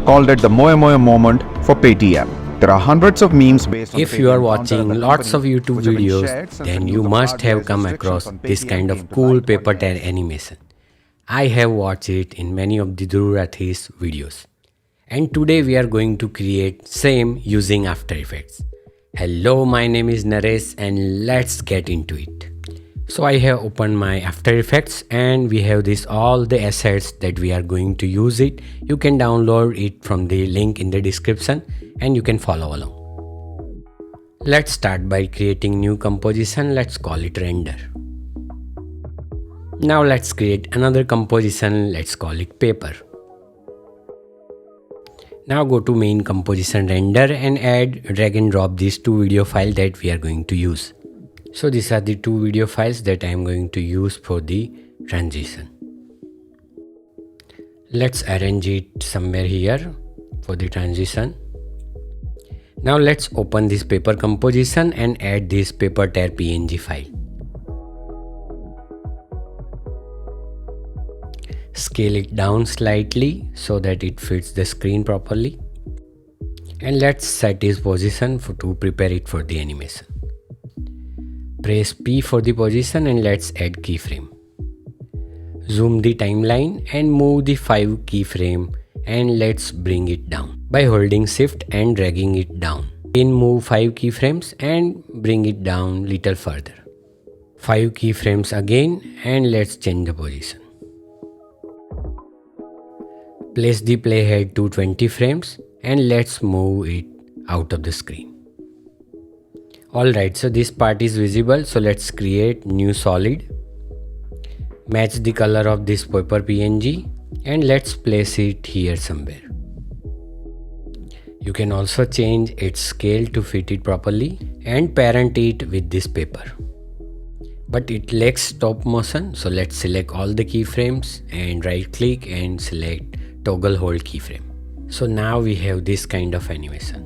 called it the Moya Moya moment for Paytm. There are hundreds of memes based on If you are Paytm watching founder and the lots of company, YouTube which have been videos, shared since the then news you of must have RBI's come restrictions across on this Paytm kind came of to cool light paper one tag day. animation. I have watched it in many of the Dhruv Rathi's videos. And today we are going to create same using After Effects. Hello, my name is Naresh and let's get into it. So I have opened my After Effects and we have this all the assets that we are going to use it. You can download it from the link in the description and you can follow along. Let's start by creating new composition. Let's call it render. Now let's create another composition. Let's call it paper. Now go to main composition render and drag and drop these two video files that we are going to use. So these are the two video files that I am going to use for the transition. Let's arrange it somewhere here for the transition. Now let's open this paper composition and add this paper tear PNG file. Scale it down slightly so that it fits the screen properly. And let's set its position to prepare it for the animation. Press P for the position and let's add keyframe. Zoom the timeline and move the 5 keyframe and let's bring it down by holding shift and dragging it down. Then move 5 keyframes and bring it down little further. 5 keyframes again and let's change the position. Place the playhead to 20 frames and let's move it out of the screen. Alright, so this part is visible, so let's create new solid. Match the color of this paper PNG and let's place it here somewhere. You can also change its scale to fit it properly and parent it with this paper. But it lacks stop motion, so let's select all the keyframes and right click and select toggle hold keyframe. So now we have this kind of animation.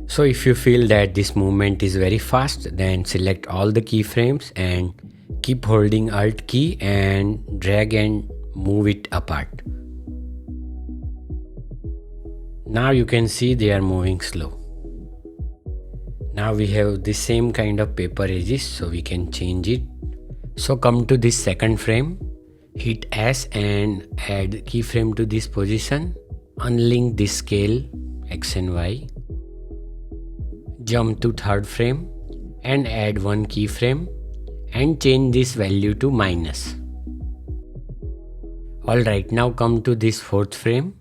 So if you feel that this movement is very fast, then select all the keyframes and keep holding Alt key and drag and move it apart. Now you can see they are moving slow. Now we have the same kind of paper edges, so we can change it. So come to this second frame, hit S and add keyframe to this position. Unlink this scale X and Y. Jump to third frame and add one keyframe and change this value to minus. Alright, now come to this fourth frame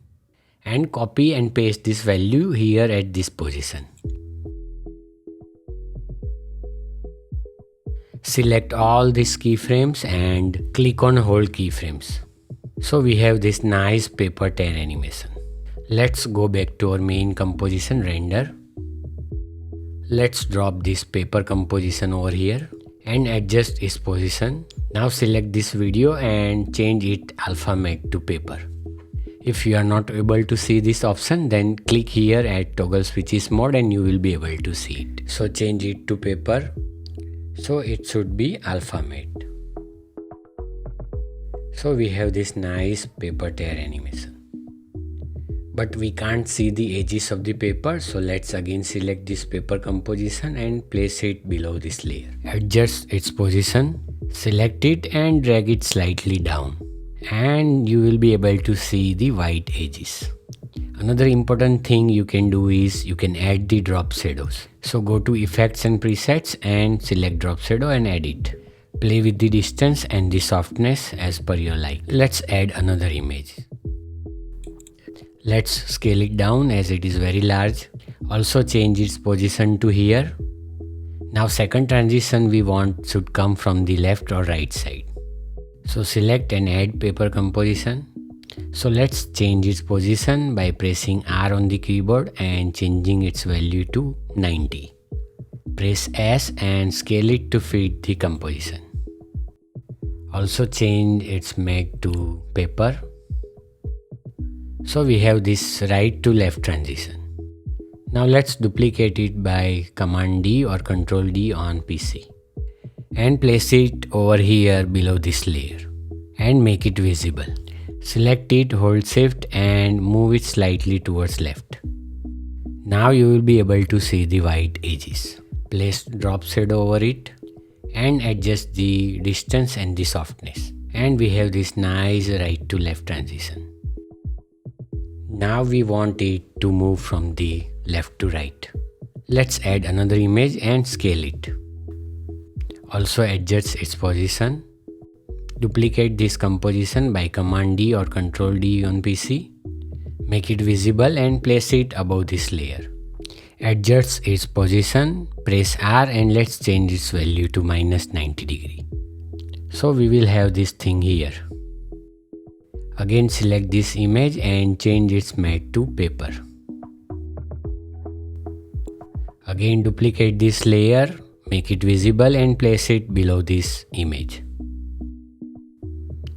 and copy and paste this value here at this position. Select all these keyframes and click on hold keyframes. So we have this nice paper tear animation. Let's go back to our main composition render. Let's drop this paper composition over here and adjust its position. Now select this video and change it alpha matte to paper. If you are not able to see this option, then click here at toggle switches mode and you will be able to see it. So change it to paper. So it should be alpha matte. So we have this nice paper tear animation. But we can't see the edges of the paper, so let's again select this paper composition and place it below this layer. Adjust its position, select it and drag it slightly down. And you will be able to see the white edges. Another important thing you can do is you can add the drop shadows. So go to effects and presets and select drop shadow and add it. Play with the distance and the softness as per your like. Let's add another image. Let's scale it down as it is very large. Also change its position to here. Now second transition we want should come from the left or right side. So select and add paper composition. So let's change its position by pressing R on the keyboard and changing its value to 90. Press S and scale it to fit the composition. Also change its make to paper. So we have this right to left transition. Now let's duplicate it by Command D or Control D on PC and place it over here below this layer and make it visible. Select it, hold shift and move it slightly towards left. Now you will be able to see the white edges. Place drop shadow over it and adjust the distance and the softness. And we have this nice right to left transition. Now we want it to move from the left to right. Let's add another image and scale it. Also adjust its position. Duplicate this composition by Command D or Control D on PC. Make it visible and place it above this layer. Adjust its position, press R and let's change its value to -90 degree. So we will have this thing here. Again select this image and change its matte to paper. Again duplicate this layer, make it visible and place it below this image.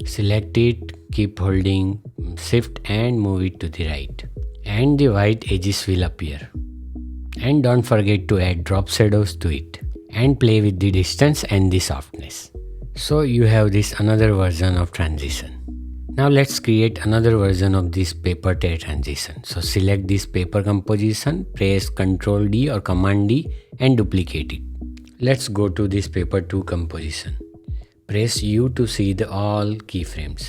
Select it, keep holding shift and move it to the right. And the white edges will appear. And don't forget to add drop shadows to it. And play with the distance and the softness. So you have this another version of transition. Now let's create another version of this paper tear transition. So select this paper composition, press Ctrl D or Command D and duplicate it. Let's go to this paper 2 composition. Press U to see the all keyframes.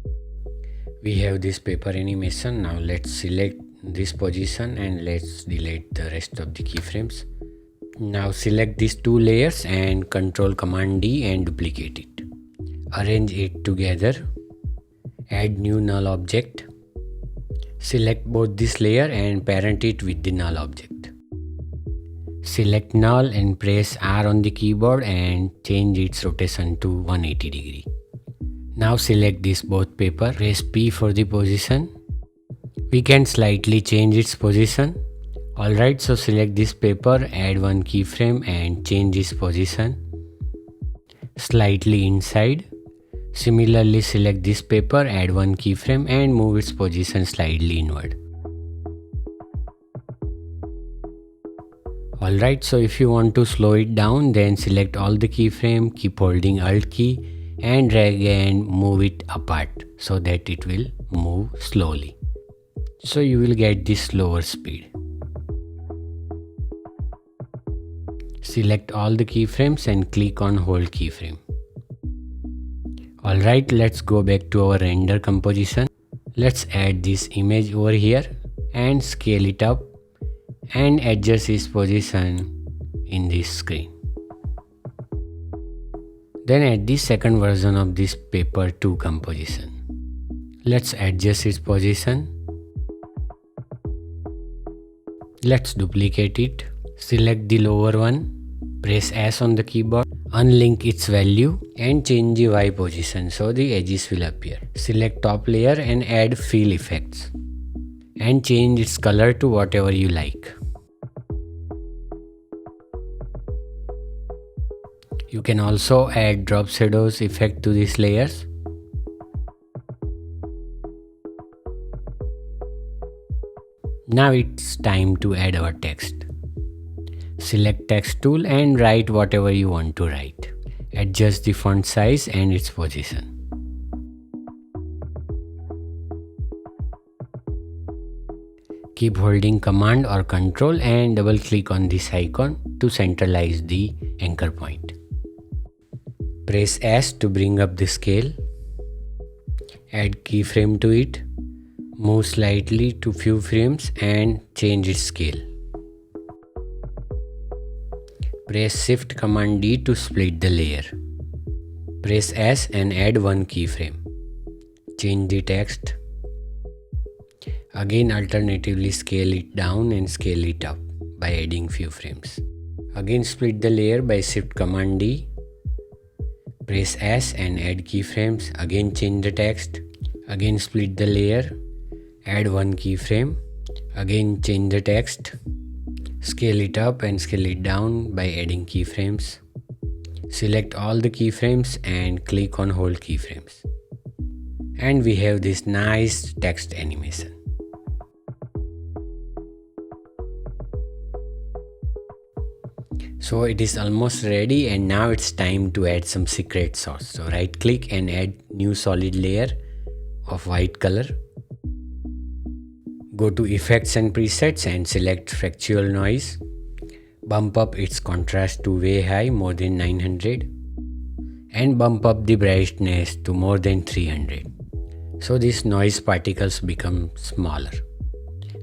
We have this paper animation. Now let's select this position and let's delete the rest of the keyframes. Now select these 2 layers and Ctrl Command D and duplicate it. Arrange it together. Add new null object. Select both this layer and parent it with the null object. Select null and press R on the keyboard and change its rotation to 180 degree. Now select this both paper, press P for the position. We can slightly change its position. Alright, so select this paper, add one keyframe and change its position slightly inside. Similarly select this paper, add one keyframe and move its position slightly inward. Alright, so if you want to slow it down, then select all the keyframe, keep holding Alt key and drag and move it apart so that it will move slowly. So you will get this slower speed. Select all the keyframes and click on Hold keyframe. Alright, let's go back to our render composition. Let's add this image over here and scale it up and adjust its position in this screen. Then add the second version of this paper 2 composition. Let's adjust its position. Let's duplicate it. Select the lower one. Press S on the keyboard. Unlink its value and change the Y position so the edges will appear. Select top layer and add fill effects. And change its color to whatever you like. You can also add drop shadows effect to these layers. Now it's time to add our text. Select text tool and write whatever you want to write. Adjust the font size and its position. Keep holding Command or Control and double click on this icon to centralize the anchor point. Press S to bring up the scale. Add keyframe to it. Move slightly to few frames and change its scale. Press Shift Command D to split the layer. Press S and add one keyframe. Change the text. Again alternatively scale it down and scale it up by adding few frames. Again split the layer by Shift Command D. Press S and add keyframes. Again change the text. Again split the layer. Add one keyframe. Again change the text. Scale it up and scale it down by adding keyframes. Select all the keyframes and click on Hold keyframes. And we have this nice text animation. So it is almost ready and now it's time to add some secret sauce. So right click and add new solid layer of white color. Go to Effects and Presets and select Fractal Noise. Bump up its contrast to way high, more than 900, and bump up the brightness to more than 300. So these noise particles become smaller.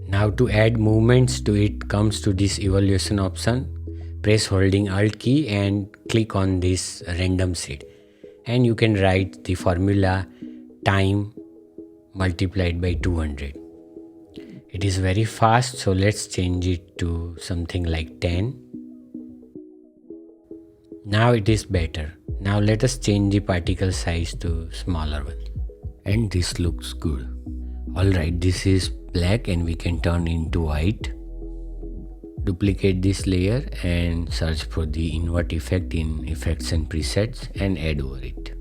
Now to add movements to it, comes to this evaluation option. Press holding Alt key and click on this random seed, and you can write the formula time multiplied by 200. It is very fast, so let's change it to something like 10. Now it is better. Now let us change the particle size to smaller one. And this looks good. Alright, this is black and we can turn into white. Duplicate this layer and search for the invert effect in Effects and Presets and add over it.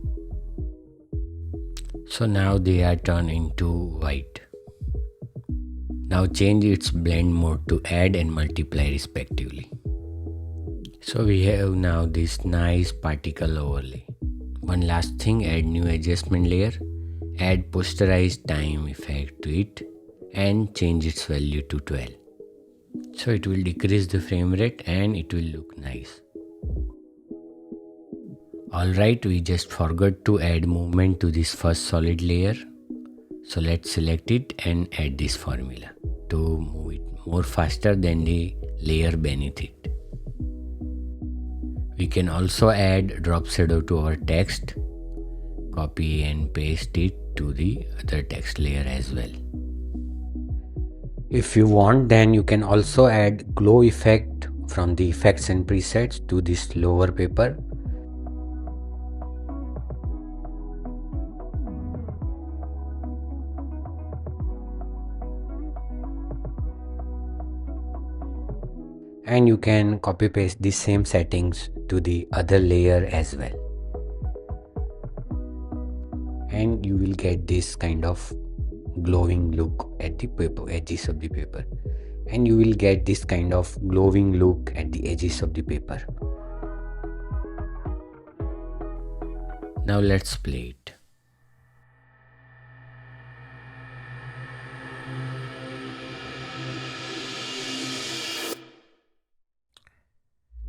So now they are turned into white. Now change its blend mode to add and multiply respectively. So we have now this nice particle overlay. One last thing, add new adjustment layer, add posterized time effect to it and change its value to 12. So it will decrease the frame rate and it will look nice. Alright, we just forgot to add movement to this first solid layer. So let's select it and add this formula to move it more faster than the layer beneath it. We can also add drop shadow to our text. Copy and paste it to the other text layer as well. If you want, then you can also add glow effect from the Effects and Presets to this lower paper. And you can copy paste the same settings to the other layer as well. And you will get this kind of glowing look at the paper edges of the paper. And you will get this kind of glowing look at the edges of the paper. Now let's play it.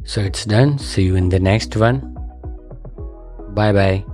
So it's done. See you in the next one. Bye bye.